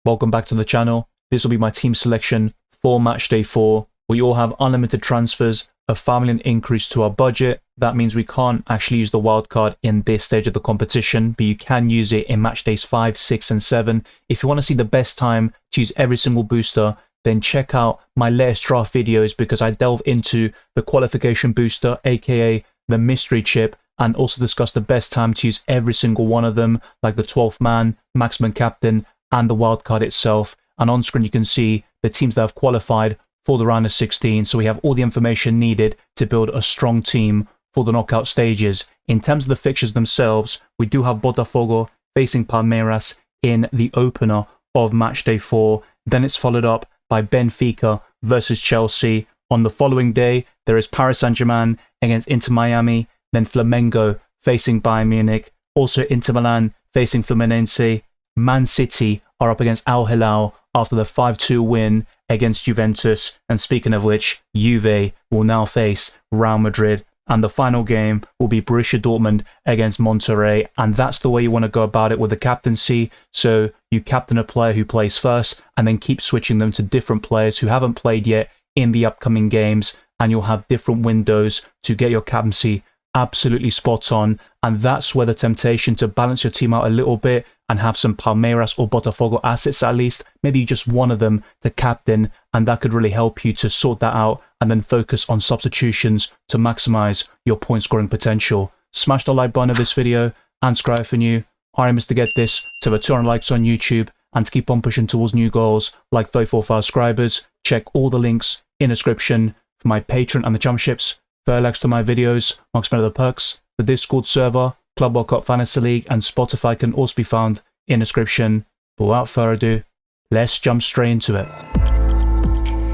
welcome back to the channel. This will be my team selection for Matchday 4. We all have unlimited transfers, a £5 million increase to our budget. That means we can't actually use the wildcard in this stage of the competition, but you can use it in match days 5, 6 and 7. If you want to see the best time to use every single booster, then check out my latest draft videos because I delve into the qualification booster, aka the mystery chip, and also discuss the best time to use every single one of them, like the 12th man, maximum captain, and the wildcard itself. And on screen you can see the teams that have qualified for the round of 16, so we have all the information needed to build a strong team for the knockout stages. In terms of the fixtures themselves, we do have Botafogo facing Palmeiras in the opener of Matchday 4. Then it's followed up by Benfica versus Chelsea. On the following day, there is Paris Saint-Germain against Inter Miami, then Flamengo facing Bayern Munich, also Inter Milan facing Fluminense. Man City are up against Al Hilal after the 5-2 win against Juventus, and speaking of which, Juve will now face Real Madrid, and the final game will be Borussia Dortmund against Monterrey. And that's the way you want to go about it with the captaincy. So you captain a player who plays first and then keep switching them to different players who haven't played yet in the upcoming games, and you'll have different windows to get your captaincy absolutely spot on. And that's where the temptation to balance your team out a little bit and have some Palmeiras or Botafogo assets at least, maybe just one of them to captain, and that could really help you to sort that out and then focus on substitutions to maximize your point scoring potential. Smash the like button of this video and subscribe if you're new. Our aim is to get this to over 200 likes on YouTube and to keep on pushing towards new goals like 34,000 subscribers. Check all the links in the description for my Patreon and the championships, 30 likes to my videos, amongst many other perks. The Discord server, Club World Cup Fantasy League, and Spotify can also be found in the description. But without further ado, let's jump straight into it.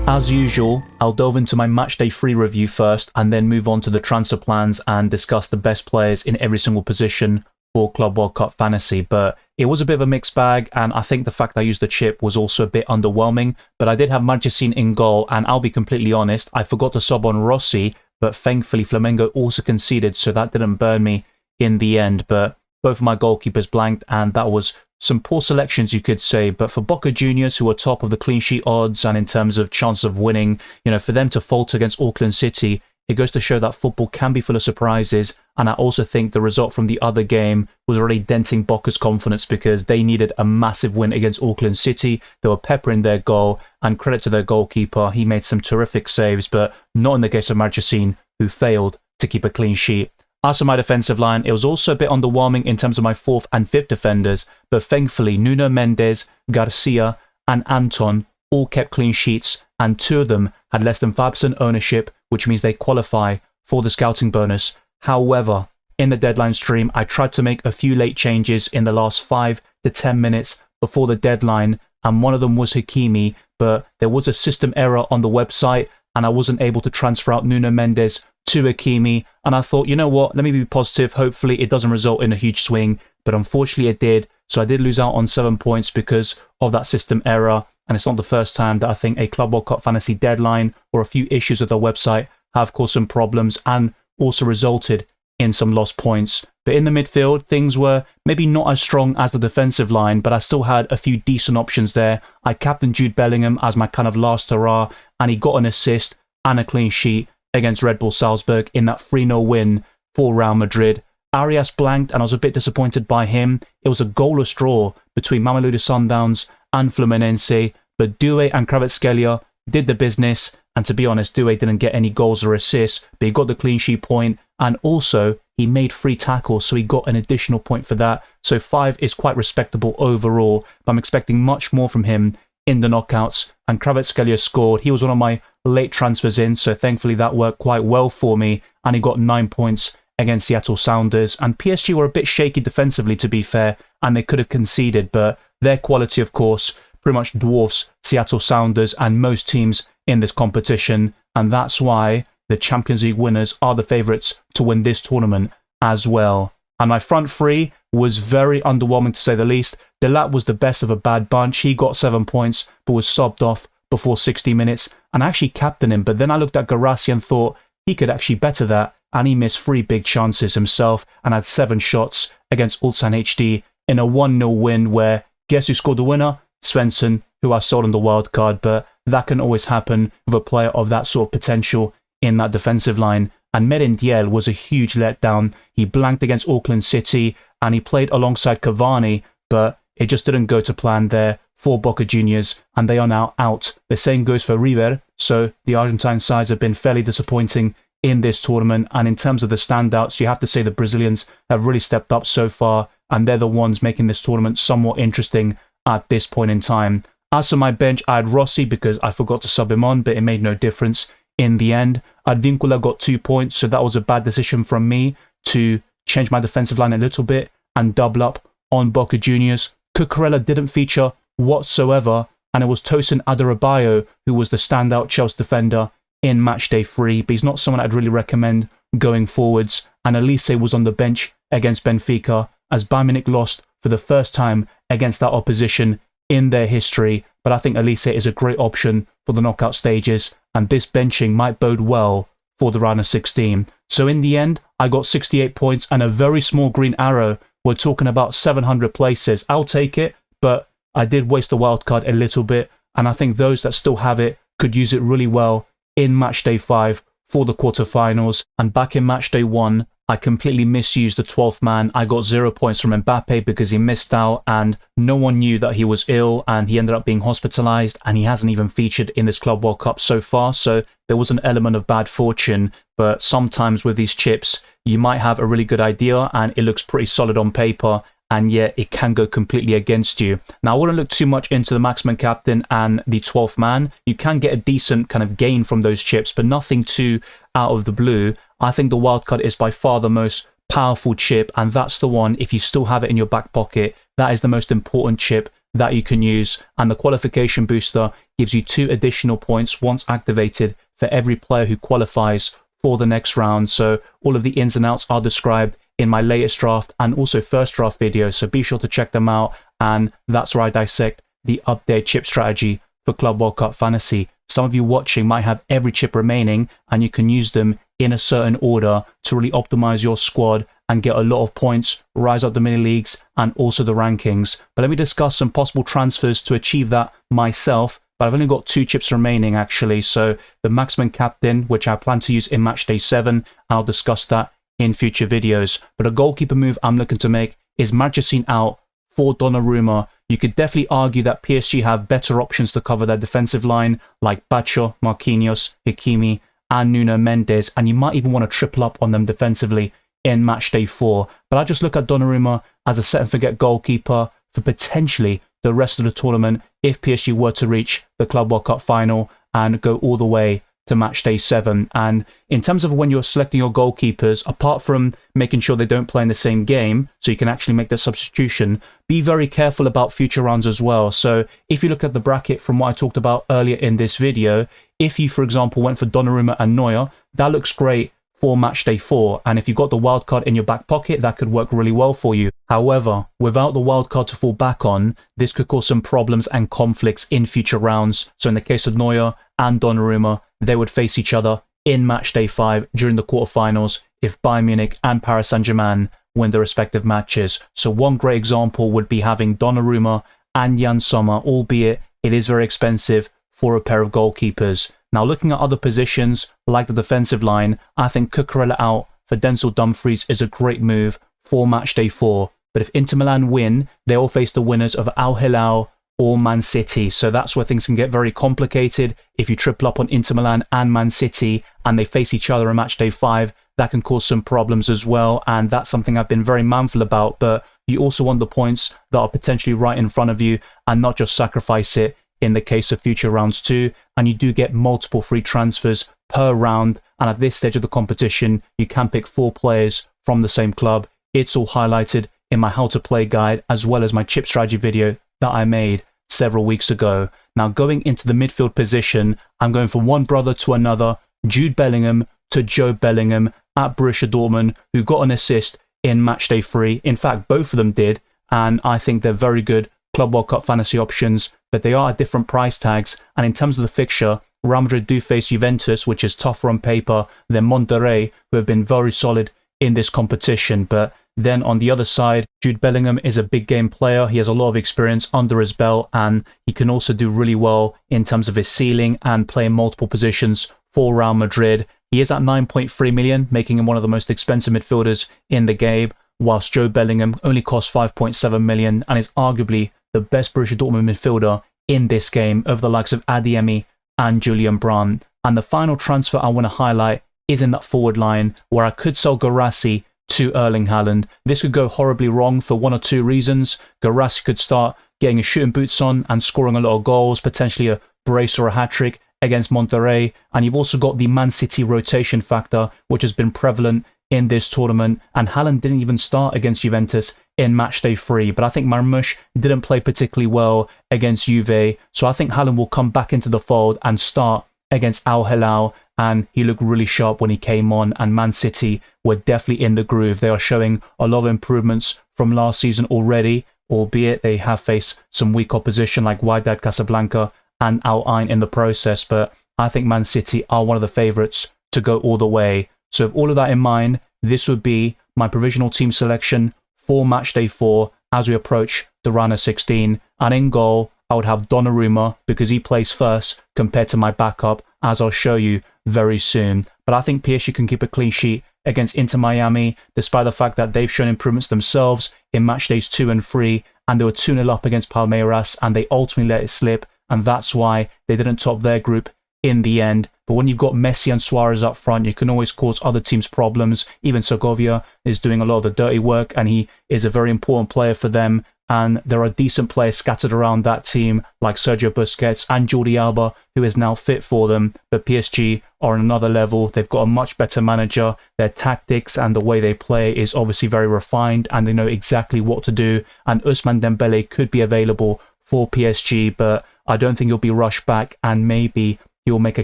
As usual, I'll delve into my Matchday 3 review first and then move on to the transfer plans and discuss the best players in every single position for Club World Cup Fantasy. But it was a bit of a mixed bag, and I think the fact I used the chip was also a bit underwhelming. But I did have Marchesín in goal, and I'll be completely honest, I forgot to sub on Rossi, but thankfully Flamengo also conceded, so that didn't burn me in the end. But both of my goalkeepers blanked, and that was some poor selections, you could say. But for Boca Juniors, who are top of the clean sheet odds and in terms of chance of winning, for them to falter against Auckland City, it goes to show that football can be full of surprises. And I also think the result from the other game was already denting Boca's confidence because they needed a massive win against Auckland City. They were peppering their goal, and credit to their goalkeeper, he made some terrific saves, but not in the case of Marchesín, who failed to keep a clean sheet. As for my defensive line, it was also a bit underwhelming in terms of my 4th and 5th defenders, but thankfully Nuno Mendes, Garcia and Anton all kept clean sheets, and 2 of them had less than 5% ownership, which means they qualify for the scouting bonus. However, in the deadline stream, I tried to make a few late changes in the last 5 to 10 minutes before the deadline, and one of them was Hakimi, but there was a system error on the website and I wasn't able to transfer out Nuno Mendes to Hakimi, and I thought, you know what, let me be positive, hopefully it doesn't result in a huge swing, but unfortunately it did, so I did lose out on 7 points because of that system error. And it's not the first time that I think a Club World Cup Fantasy deadline or a few issues with the website have caused some problems and also resulted in some lost points. But in the midfield, things were maybe not as strong as the defensive line, but I still had a few decent options there. I captained Jude Bellingham as my kind of last hurrah, and he got an assist and a clean sheet against Red Bull Salzburg in that 3-0 win for Real Madrid. Arias blanked, and I was a bit disappointed by him. It was a goalless draw between Mamelodi Sundowns and Fluminense, but Doué and Kvaratskhelia did the business, and to be honest, Doué didn't get any goals or assists, but he got the clean sheet point, and also he made 3 tackles, so he got an additional point for that. So 5 is quite respectable overall, but I'm expecting much more from him in the knockouts. And Kvaratskhelia scored. He was one of my late transfers in, so thankfully that worked quite well for me, and he got 9 points against Seattle Sounders. And PSG were a bit shaky defensively, to be fair, and they could have conceded, but their quality, of course, pretty much dwarfs Seattle Sounders and most teams in this competition, and that's why the Champions League winners are the favourites to win this tournament as well. And my front 3 was very underwhelming, to say the least. Delat was the best of a bad bunch. He got 7 points, but was subbed off before 60 minutes, and I actually captained him, but then I looked at Garcia and thought he could actually better that, and he missed 3 big chances himself and had 7 shots against Ulsan HD in a 1-0 win where, guess who scored the winner? Svensson, who I sold on the wildcard, but that can always happen with a player of that sort of potential in that defensive line. And Merentiel was a huge letdown. He blanked against Auckland City and he played alongside Cavani, but it just didn't go to plan there for Boca Juniors, and they are now out. The same goes for River, so the Argentine sides have been fairly disappointing in this tournament, and in terms of the standouts, you have to say the Brazilians have really stepped up so far, and they're the ones making this tournament somewhat interesting at this point in time. As for my bench, I had Rossi because I forgot to sub him on, but it made no difference in the end. Advíncula got 2 points, so that was a bad decision from me to change my defensive line a little bit and double up on Boca Juniors. Cucurella didn't feature whatsoever, and it was Tosin Adarabioyo who was the standout Chelsea defender in matchday 3, but he's not someone I'd really recommend going forwards. And Elise was on the bench against Benfica as Bayern Munich lost for the first time against that opposition in their history, but I think Elise is a great option for the knockout stages, and this benching might bode well for the round of 16. So in the end, I got 68 points and a very small green arrow. We're talking about 700 places. I'll take it, but I did waste the wildcard a little bit, and I think those that still have it could use it really well in matchday 5 for the quarterfinals. And back in matchday 1, I completely misused the 12th man. I got 0 points from Mbappe because he missed out and no one knew that he was ill, and he ended up being hospitalized, and he hasn't even featured in this Club World Cup so far. So there was an element of bad fortune, but sometimes with these chips, you might have a really good idea and it looks pretty solid on paper, and yet it can go completely against you. Now, I wouldn't look too much into the Maximum Captain and the 12th man. You can get a decent kind of gain from those chips, but nothing too out of the blue. I think the wildcard is by far the most powerful chip, and that's the one, if you still have it in your back pocket, that is the most important chip that you can use. And the qualification booster gives you 2 additional points once activated for every player who qualifies for the next round. So all of the ins and outs are described in my latest draft and also first draft video, so be sure to check them out, and that's where I dissect the update chip strategy for Club World Cup Fantasy. Some of you watching might have every chip remaining and you can use them in a certain order to really optimize your squad and get a lot of points, rise up the mini leagues and also the rankings. But let me discuss some possible transfers to achieve that myself. But I've only got 2 chips remaining actually, so the Maximum Captain, which I plan to use in matchday 7, and I'll discuss that in future videos. But a goalkeeper move I'm looking to make is Marchesín out for Donnarumma. You could definitely argue that PSG have better options to cover their defensive line, like Bacho, Marquinhos, Hakimi, and Nuno Mendes, and you might even want to triple up on them defensively in matchday 4. But I just look at Donnarumma as a set and forget goalkeeper for potentially the rest of the tournament if PSG were to reach the Club World Cup final and go all the way to matchday 7. And in terms of when you're selecting your goalkeepers, apart from making sure they don't play in the same game so you can actually make the substitution, be very careful about future rounds as well. So if you look at the bracket from what I talked about earlier in this video, if you, for example, went for Donnarumma and Neuer, that looks great for matchday 4, and if you got the wildcard in your back pocket, that could work really well for you. However, without the wildcard to fall back on, this could cause some problems and conflicts in future rounds. So in the case of Neuer and Donnarumma, they would face each other in matchday 5 during the quarterfinals if Bayern Munich and Paris Saint-Germain win their respective matches. So one great example would be having Donnarumma and Jan Sommer, albeit it is very expensive for a pair of goalkeepers. Now, looking at other positions like the defensive line, I think Cucurella out for Denzel Dumfries is a great move for matchday 4. But if Inter Milan win, they will face the winners of Al Hilal or Man City. So that's where things can get very complicated. If you triple up on Inter Milan and Man City and they face each other in matchday 5, that can cause some problems as well. And that's something I've been very mindful about. But you also want the points that are potentially right in front of you and not just sacrifice it in the case of future rounds too. And you do get multiple free transfers per round. And at this stage of the competition, you can pick 4 players from the same club. It's all highlighted in my how to play guide, as well as my chip strategy video that I made several weeks ago. Now, going into the midfield position, I'm going from one brother to another, Jude Bellingham to Joe Bellingham at Borussia Dortmund, who got an assist in matchday 3. In fact, both of them did, and I think they're very good Club World Cup fantasy options, but they are at different price tags. And in terms of the fixture, Real Madrid do face Juventus, which is tougher on paper than Monterrey, who have been very solid in this competition. But then on the other side, Jude Bellingham is a big game player. He has a lot of experience under his belt, and he can also do really well in terms of his ceiling and playing multiple positions for Real Madrid. He is at 9.3 million, making him one of the most expensive midfielders in the game, whilst Jude Bellingham only costs 5.7 million and is arguably the best Borussia Dortmund midfielder in this game over the likes of Adeyemi and Julian Brandt. And the final transfer I want to highlight is in that forward line, where I could sell Guirassy to Erling Haaland. This could go horribly wrong for one or two reasons. Guirassy could start getting his shooting boots on and scoring a lot of goals, potentially a brace or a hat-trick against Monterrey. And you've also got the Man City rotation factor, which has been prevalent in this tournament. And Haaland didn't even start against Juventus in matchday 3. But I think Marmoush didn't play particularly well against Juve. So I think Haaland will come back into the fold and start against Al Hilal, and he looked really sharp when he came on, and Man City were definitely in the groove. They are showing a lot of improvements from last season already, albeit they have faced some weak opposition like Wydad Casablanca and Al Ain in the process, but I think Man City are one of the favourites to go all the way. So with all of that in mind, this would be my provisional team selection for matchday 4 as we approach the round of 16, and in goal I would have Donnarumma because he plays first compared to my backup, as I'll show you very soon. But I think PSG can keep a clean sheet against Inter Miami, despite the fact that they've shown improvements themselves in match days 2 and 3, and they were 2-0 up against Palmeiras, and they ultimately let it slip, and that's why they didn't top their group in the end. But when you've got Messi and Suarez up front, you can always cause other teams problems. Even Segovia is doing a lot of the dirty work, and he is a very important player for them. And there are decent players scattered around that team, like Sergio Busquets and Jordi Alba, who is now fit for them. But PSG are on another level. They've got a much better manager. Their tactics and the way they play is obviously very refined, and they know exactly what to do. And Ousmane Dembele could be available for PSG, but I don't think he'll be rushed back, and maybe he'll make a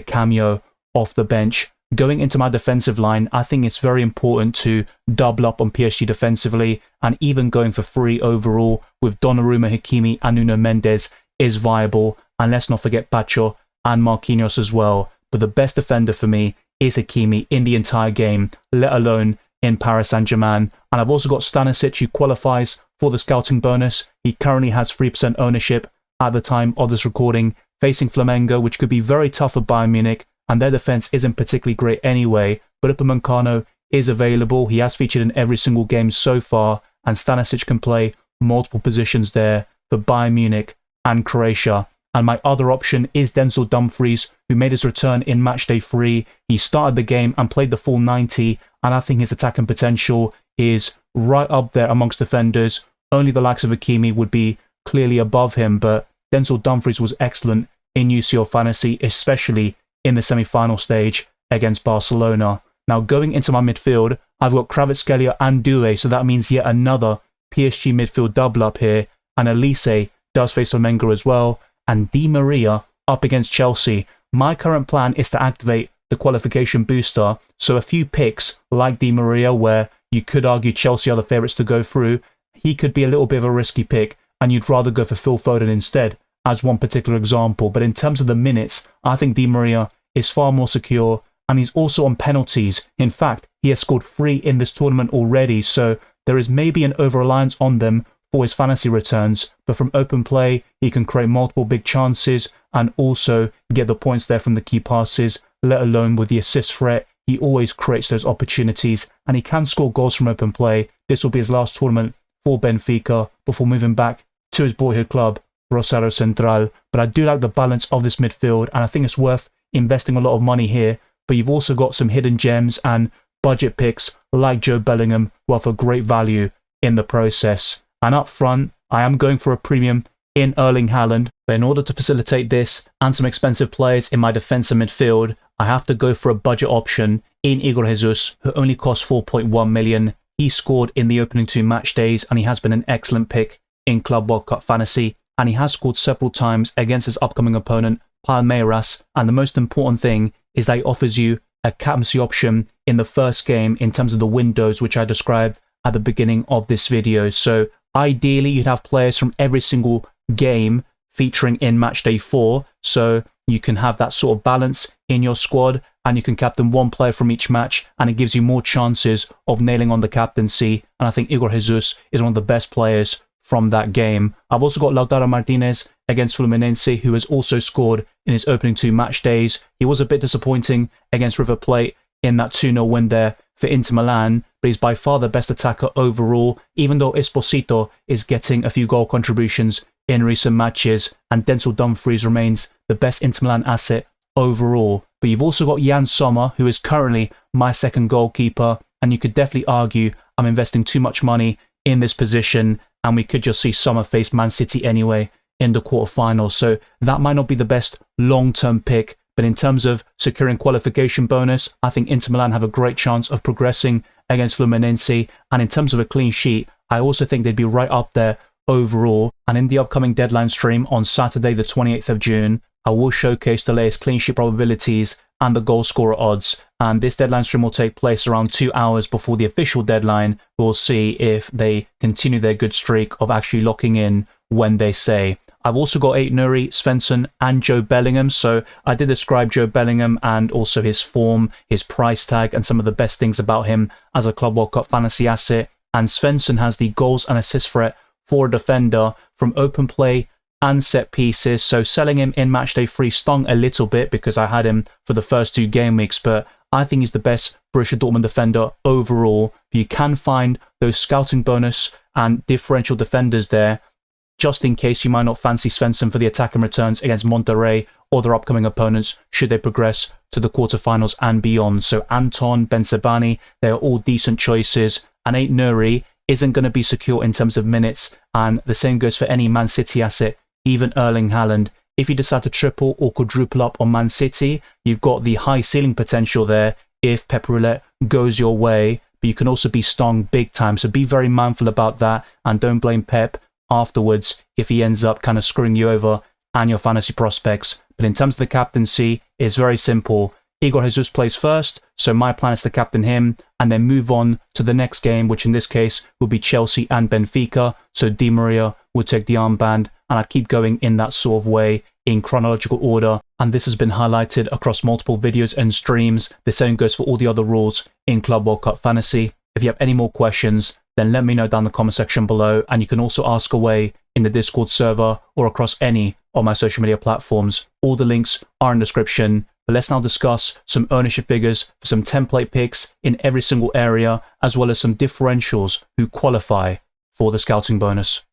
cameo off the bench. Going into my defensive line, I think it's very important to double up on PSG defensively, and even going for 3 overall with Donnarumma, Hakimi and Nuno Mendes is viable. And let's not forget Pacho and Marquinhos as well. But the best defender for me is Hakimi in the entire game, let alone in Paris Saint-Germain. And I've also got Stanisic, who qualifies for the scouting bonus. He currently has 3% ownership at the time of this recording, facing Flamengo, which could be very tough for Bayern Munich, and their defense isn't particularly great anyway. But Upamecano is available. He has featured in every single game so far, and Stanisic can play multiple positions there for Bayern Munich and Croatia. And my other option is Denzel Dumfries, who made his return in matchday 3. He started the game and played the full 90, and I think his attacking potential is right up there amongst defenders. Only the likes of Hakimi would be clearly above him, but Denzel Dumfries was excellent in UCL Fantasy, especially in the semi-final stage against Barcelona. Now going into my midfield, I've got Kvaratskhelia and Doué, so that means yet another PSG midfield double up here, and Elise does face Flamengo as well, and Di Maria up against Chelsea. My current plan is to activate the qualification booster, so a few picks like Di Maria, where you could argue Chelsea are the favourites to go through, he could be a little bit of a risky pick, and you'd rather go for Phil Foden instead, as one particular example. But in terms of the minutes, I think Di Maria is far more secure, and he's also on penalties. In fact, he has scored 3 in this tournament already, so there is maybe an over-reliance on them for his fantasy returns, but from open play, he can create multiple big chances and also get the points there from the key passes, let alone with the assist threat. He always creates those opportunities, and he can score goals from open play. This will be his last tournament for Benfica before moving back to his boyhood club, Rosario Central. But I do like the balance of this midfield, and I think it's worth investing a lot of money here. But you've also got some hidden gems and budget picks like Joe Bellingham, who offer great value in the process. And up front, I am going for a premium in Erling Haaland. But in order to facilitate this and some expensive players in my defensive midfield, I have to go for a budget option in Igor Jesus, who only costs 4.1 million. He scored in the opening 2 match days, and he has been an excellent pick in Club World Cup Fantasy, and he has scored several times against his upcoming opponent, Palmeiras. And the most important thing is that he offers you a captaincy option in the first game in terms of the windows, which I described at the beginning of this video. So ideally, you'd have players from every single game featuring in matchday 4. So you can have that sort of balance in your squad, and you can captain one player from each match, and it gives you more chances of nailing on the captaincy. And I think Igor Jesus is one of the best players from that game. I've also got Lautaro Martinez against Fluminense, who has also scored in his opening 2 match days. He was a bit disappointing against River Plate in that 2-0 win there for Inter Milan, but he's by far the best attacker overall, even though Esposito is getting a few goal contributions in recent matches, and Denzel Dumfries remains the best Inter Milan asset overall. But you've also got Jan Sommer, who is currently my second goalkeeper, and you could definitely argue I'm investing too much money in this position, and we could just see Sommer face Man City anyway in the quarterfinals, so that might not be the best long-term pick. But in terms of securing qualification bonus, I think Inter Milan have a great chance of progressing against Fluminense. And in terms of a clean sheet, I also think they'd be right up there overall. And in the upcoming deadline stream on Saturday, the 28th of June, I will showcase the latest clean sheet probabilities and the goal scorer odds. And this deadline stream will take place around 2 hours before the official deadline. We'll see if they continue their good streak of actually locking in when they say. I've also got Aït-Nouri, Svensson and Joe Bellingham, so I did describe Joe Bellingham and also his form, his price tag, and some of the best things about him as a Club World Cup fantasy asset. And Svensson has the goals and assist threat for a defender from open play and set pieces, so selling him in Matchday 3 stung a little bit because I had him for the first 2 game weeks, but I think he's the best Borussia Dortmund defender overall. You can find those scouting bonus and differential defenders there, just in case you might not fancy Svensson for the attacking returns against Monterrey or their upcoming opponents should they progress to the quarterfinals and beyond. So Anton, Bensabani, they are all decent choices, and Aït-Nouri isn't going to be secure in terms of minutes, and the same goes for any Man City asset, even Erling Haaland. If you decide to triple or quadruple up on Man City, you've got the high ceiling potential there if Pep Roulette goes your way, but you can also be stung big time, so be very mindful about that and don't blame Pep afterwards if he ends up kind of screwing you over and your fantasy prospects. But in terms of the captaincy, it's very simple. Igor Jesus plays first, so my plan is to captain him and then move on to the next game, which in this case will be Chelsea and Benfica. So Di Maria will take the armband, and I'd keep going in that sort of way in chronological order. And this has been highlighted across multiple videos and streams. The same goes for all the other rules in Club World Cup Fantasy. If you have any more questions, then let me know down in the comment section below, and you can also ask away in the Discord server or across any of my social media platforms. All the links are in the description. But let's now discuss some ownership figures for some template picks in every single area, as well as some differentials who qualify for the scouting bonus.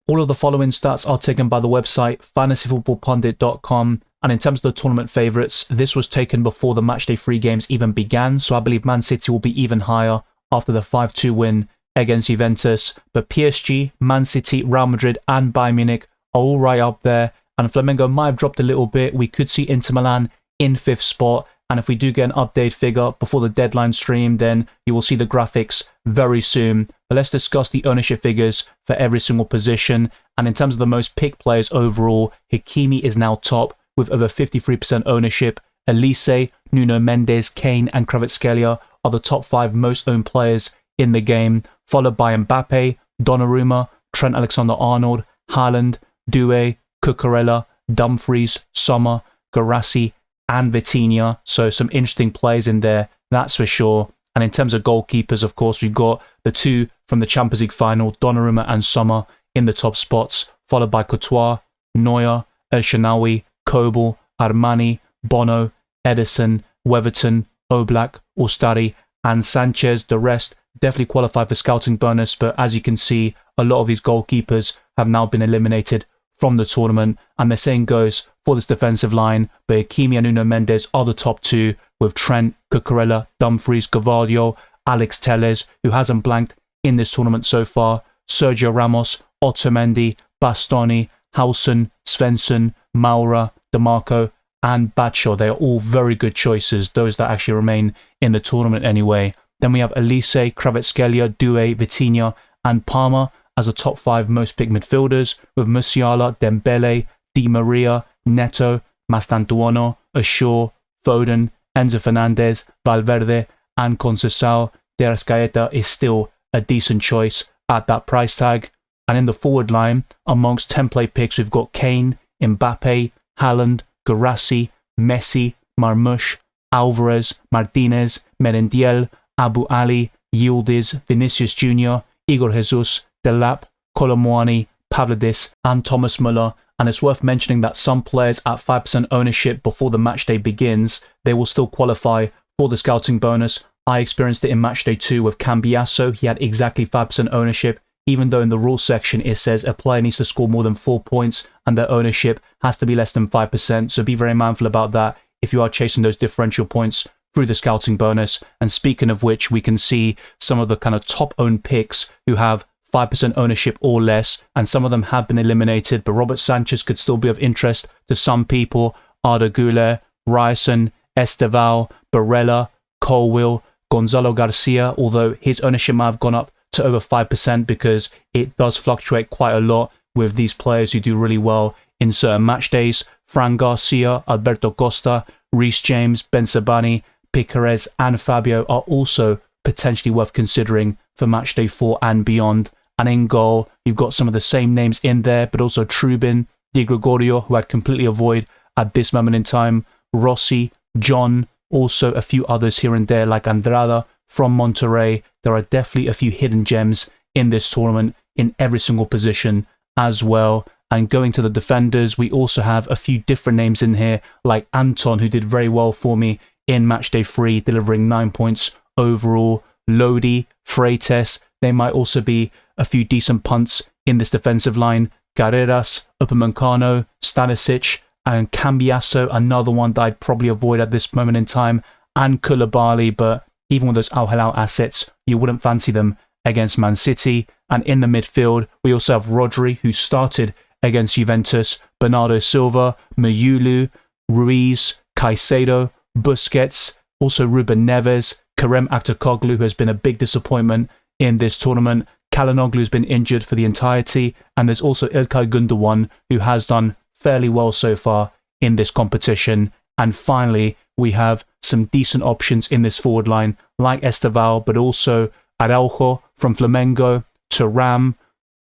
All of the following stats are taken by the website fantasyfootballpundit.com, and in terms of the tournament favourites, this was taken before the Matchday 3 games even began, so I believe Man City will be even higher after the 5-2 win against Juventus. But PSG, Man City, Real Madrid and Bayern Munich are all right up there, and Flamengo might have dropped a little bit. We could see Inter Milan in 5th spot, and if we do get an update figure before the deadline stream, then you will see the graphics very soon. But let's discuss the ownership figures for every single position. And in terms of the most picked players overall, Hakimi is now top with over 53% ownership. Elise, Nuno Mendes, Kane and Kvaratskhelia are the top 5 most owned players in the game, followed by Mbappe, Donnarumma, Trent Alexander-Arnold, Haaland, Doué, Cucurella, Dumfries, Sommer, Guirassy and Vitinha. So some interesting players in there, that's for sure. And in terms of goalkeepers, of course, we've got the 2 from the Champions League final, Donnarumma and Sommer in the top spots, followed by Courtois, Neuer, El Shaarawy, Kobel, Armani, Bono, Ederson, Weverton, Oblak, Ustari and Sanchez. The rest definitely qualify for scouting bonus, but as you can see, a lot of these goalkeepers have now been eliminated from the tournament, and the same goes for this defensive line, but Hakimi and Nuno Mendes are the top 2, with Trent, Cucurella, Dumfries, Carvalho, Alex Telles, who hasn't blanked in this tournament so far, Sergio Ramos, Otamendi, Bastoni, Howson, Svensson, Maura, DeMarco and Bacho. They are all very good choices, those that actually remain in the tournament anyway. Then we have Elise, Kvaratskhelia, Doué, Vitinha and Palmer as the top 5 most picked midfielders, with Musiala, Dembele, Di Maria, Neto, Mastantuono, Ashur, Foden, Enzo Fernandez, Valverde and Conceição. De Arrascaeta is still a decent choice at that price tag. And in the forward line, amongst template picks, we've got Kane, Mbappe, Haaland, Guirassy, Messi, Marmoush, Alvarez, Martinez, Merendiel, Abu Ali, Yildiz, Vinicius Jr., Igor Jesus, Delap, Colomwani, Pavlidis, and Thomas Muller. And it's worth mentioning that some players at 5% ownership before the match day begins, they will still qualify for the scouting bonus. I experienced it in match day 2 with Cambiasso. He had exactly 5% ownership, even though in the rules section it says a player needs to score more than 4 points and their ownership has to be less than 5%. So be very mindful about that if you are chasing those differential points through the scouting bonus. And speaking of which, we can see some of the kind of top owned picks who have 5% ownership or less, and some of them have been eliminated, but Robert Sanchez could still be of interest to some people. Arda Güler, Ryerson, Esteval, Barella, Colwill, Gonzalo Garcia, although his ownership might have gone up to over 5% because it does fluctuate quite a lot with these players who do really well in certain match days. Fran Garcia, Alberto Costa, Reece James, Ben Sabani, Piquerez and Fabio are also potentially worth considering for match day 4 and beyond. And in goal, you've got some of the same names in there, but also Trubin, Di Gregorio, who I'd completely avoid at this moment in time, Rossi, John, also a few others here and there like Andrada from Monterrey. There are definitely a few hidden gems in this tournament in every single position as well. And going to the defenders, we also have a few different names in here like Anton, who did very well for me in match day 3, delivering 9 points overall. Lodi, Freites, there might also be a few decent punts in this defensive line. Carreras, Upamecano, Stanisic, and Cambiasso, another one that I'd probably avoid at this moment in time, and Koulibaly, but even with those Al Hilal assets, you wouldn't fancy them against Man City. And in the midfield, we also have Rodri, who started against Juventus, Bernardo Silva, Mayulu, Ruiz, Caicedo, Busquets, also Ruben Neves, Kerem Aktürkoğlu, who has been a big disappointment in this tournament. Çalhanoğlu has been injured for the entirety, and there's also İlkay Gündoğan, who has done fairly well so far in this competition. And finally, we have some decent options in this forward line, like Esteval, but also Araujo from Flamengo, Thuram,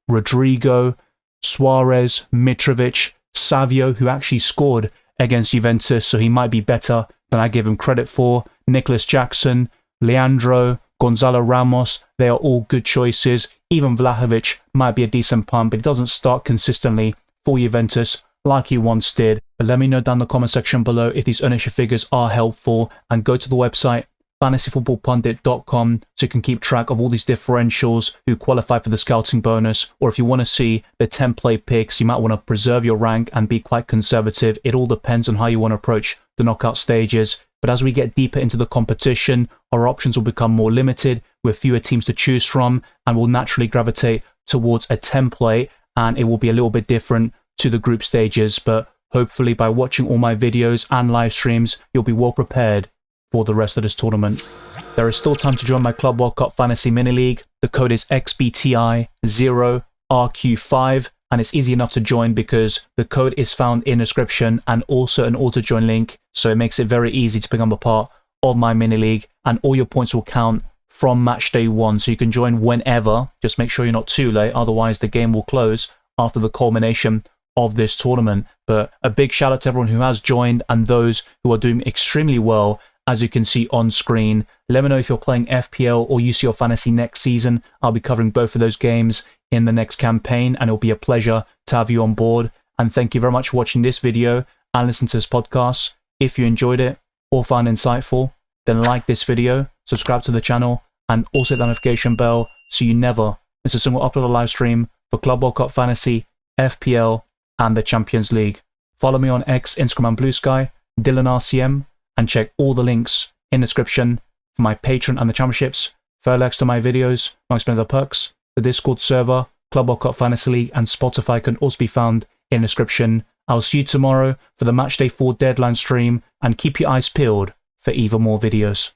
Rodrigo, Suarez, Mitrovic, Savio, who actually scored against Juventus, so he might be better than I give him credit for, Nicholas Jackson, Leandro, Gonzalo Ramos. They are all good choices. Even Vlahovic might be a decent punt, but he doesn't start consistently for Juventus like he once did. But let me know down in the comment section below if these ownership figures are helpful, and go to the website fantasyfootballpundit.com so you can keep track of all these differentials who qualify for the scouting bonus. Or if you want to see the template picks, you might want to preserve your rank and be quite conservative. It all depends on how you want to approach the knockout stages. But as we get deeper into the competition, our options will become more limited with fewer teams to choose from, and will naturally gravitate towards a template, and it will be a little bit different to the group stages. But hopefully by watching all my videos and live streams, you'll be well prepared for the rest of this tournament. There is still time to join my Club World Cup Fantasy Mini League. The code is XBTI0RQ5, and it's easy enough to join because the code is found in the description and also an auto-join link, so it makes it very easy to become a part of my mini league, and all your points will count from match day 1, so you can join whenever. Just make sure you're not too late, otherwise the game will close after the culmination of this tournament. But a big shout out to everyone who has joined and those who are doing extremely well, as you can see on screen. Let me know if you're playing FPL or UCL Fantasy next season. I'll be covering both of those games in the next campaign, and it'll be a pleasure to have you on board. And thank you very much for watching this video and listening to this podcast. If you enjoyed it or found it insightful, then like this video, subscribe to the channel, and also hit the notification bell so you never miss a single upload or live stream for Club World Cup Fantasy, FPL, and the Champions League. Follow me on X, Instagram, and Blue Sky, DylanRCM, and check all the links in the description for my Patreon and the championships, further links to my videos, amongst many other perks. The Discord server, Club World Cup Fantasy League, and Spotify can also be found in the description. I'll see you tomorrow for the Matchday 4 deadline stream, and keep your eyes peeled for even more videos.